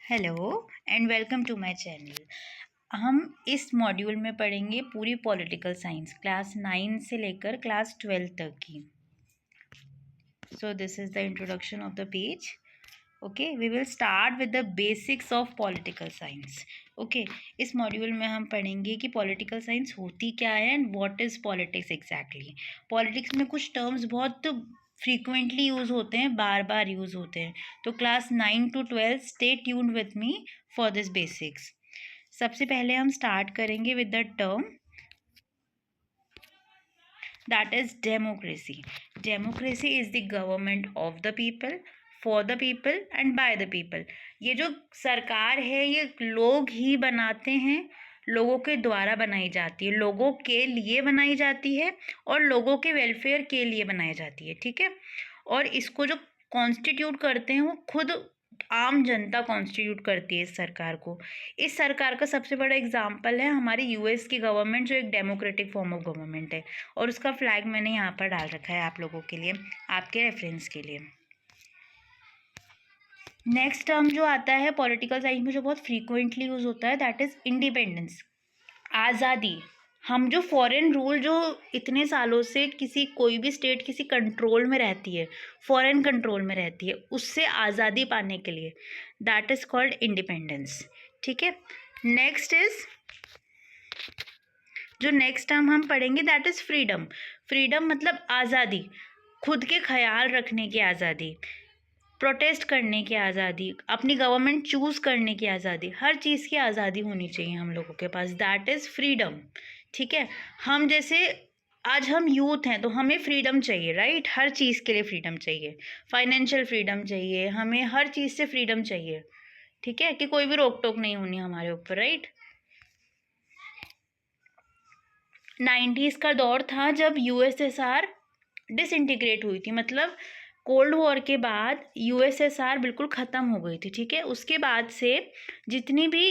Hello and welcome to my channel. हम इस module में पढ़ेंगे पूरी पॉलिटिकल साइंस क्लास 9 से लेकर क्लास 12 तक की। So this is the introduction of the page. Okay, we will start with the basics of political science. Okay, इस मॉड्यूल में हम पढ़ेंगे कि पॉलिटिकल साइंस होती क्या है and what is politics exactly. Politics में कुछ टर्म्स बहुत फ्रीक्वेंटली यूज़ होते हैं, बार बार यूज़ होते हैं, तो class 9 to 12 stay tuned with me for this basics. सबसे पहले हम स्टार्ट करेंगे with the term that is democracy. Democracy is the government of the people, for the people and by the people. ये जो सरकार है ये लोग ही बनाते हैं, लोगों के द्वारा बनाई जाती है, लोगों के लिए बनाई जाती है और लोगों के वेलफेयर के लिए बनाई जाती है। ठीक है, और इसको जो कॉन्स्टिट्यूट करते हैं वो खुद आम जनता कॉन्स्टिट्यूट करती है इस सरकार को। इस सरकार का सबसे बड़ा एग्जाम्पल है हमारी यूएस की गवर्नमेंट, जो एक डेमोक्रेटिक फॉर्म ऑफ गवर्नमेंट है, और उसका फ्लैग मैंने यहाँ पर डाल रखा है आप लोगों के लिए, आपके रेफरेंस के लिए। नेक्स्ट टर्म जो आता है पॉलिटिकल साइंस में जो बहुत फ्रीक्वेंटली यूज होता है, दैट इज इंडिपेंडेंस, आज़ादी। हम जो फॉरेन रूल जो इतने सालों से किसी कोई भी स्टेट किसी कंट्रोल में रहती है, फॉरेन कंट्रोल में रहती है, उससे आज़ादी पाने के लिए, दैट इज़ कॉल्ड इंडिपेंडेंस। ठीक है, नेक्स्ट इज जो नेक्स्ट टर्म हम पढ़ेंगे दैट इज़ फ्रीडम। फ्रीडम मतलब आज़ादी, खुद के ख्याल रखने की आज़ादी, प्रोटेस्ट करने की आज़ादी, अपनी गवर्नमेंट चूज़ करने की आज़ादी, हर चीज़ की आज़ादी होनी चाहिए हम लोगों के पास, दैट इज़ फ्रीडम। ठीक है, हम जैसे आज हम यूथ हैं तो हमें फ्रीडम चाहिए, राइट, हर चीज़ के लिए फ्रीडम चाहिए, फाइनेंशियल फ्रीडम चाहिए, हमें हर चीज़ से फ्रीडम चाहिए। ठीक है, कि कोई भी रोक टोक नहीं होनी हमारे ऊपर, राइट। 90s का दौर था जब यूएसएसआर डिसइंटीग्रेट हुई थी, मतलब कोल्ड वॉर के बाद यूएसएसआर बिल्कुल ख़त्म हो गई थी। ठीक है, उसके बाद से जितनी भी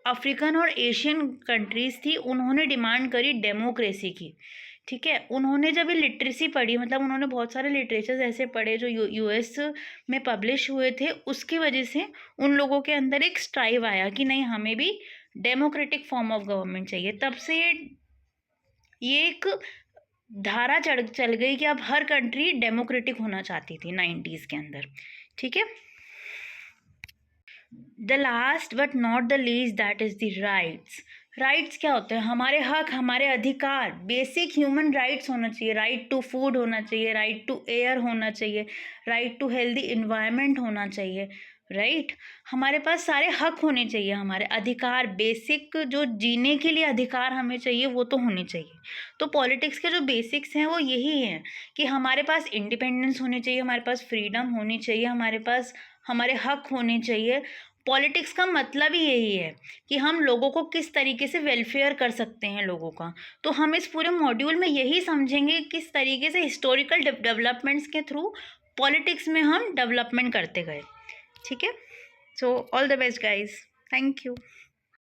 अफ्रीकन और एशियन कंट्रीज़ थी उन्होंने डिमांड करी डेमोक्रेसी की। ठीक है, उन्होंने जब ये लिटरेसी पढ़ी, मतलब उन्होंने बहुत सारे लिटरेचर्स ऐसे पढ़े जो यूएस में पब्लिश हुए थे, उसकी वजह से उन लोगों के अंदर एक स्ट्राइव आया कि नहीं, हमें भी डेमोक्रेटिक फॉर्म ऑफ गवर्नमेंट चाहिए। तब से ये एक धारा चल गई कि अब हर कंट्री डेमोक्रेटिक होना चाहती थी 90s के अंदर। ठीक है, the last but not the least that is the rights. Rights क्या होते हैं? हमारे हक, हमारे अधिकार, बेसिक ह्यूमन राइट्स होना चाहिए। राइट टू फूड होना चाहिए, राइट टू एयर होना चाहिए, राइट टू हेल्दी इन्वायरमेंट होना चाहिए, राइट। हमारे पास सारे हक होने चाहिए, हमारे अधिकार, बेसिक जो जीने के लिए अधिकार हमें चाहिए वो तो होने चाहिए। तो पॉलिटिक्स के जो बेसिक्स हैं वो यही हैं कि हमारे पास इंडिपेंडेंस होनी चाहिए, हमारे पास फ्रीडम होनी चाहिए, हमारे पास हमारे हक होने चाहिए। पॉलिटिक्स का मतलब ही यही है कि हम लोगों को किस तरीके से वेलफेयर कर सकते हैं लोगों का। तो हम इस पूरे मॉड्यूल में यही समझेंगे किस तरीके से हिस्टोरिकल डेवलपमेंट्स के थ्रू पॉलिटिक्स में हम डेवलपमेंट करते गए। ठीक है, so all the best guys, thank you.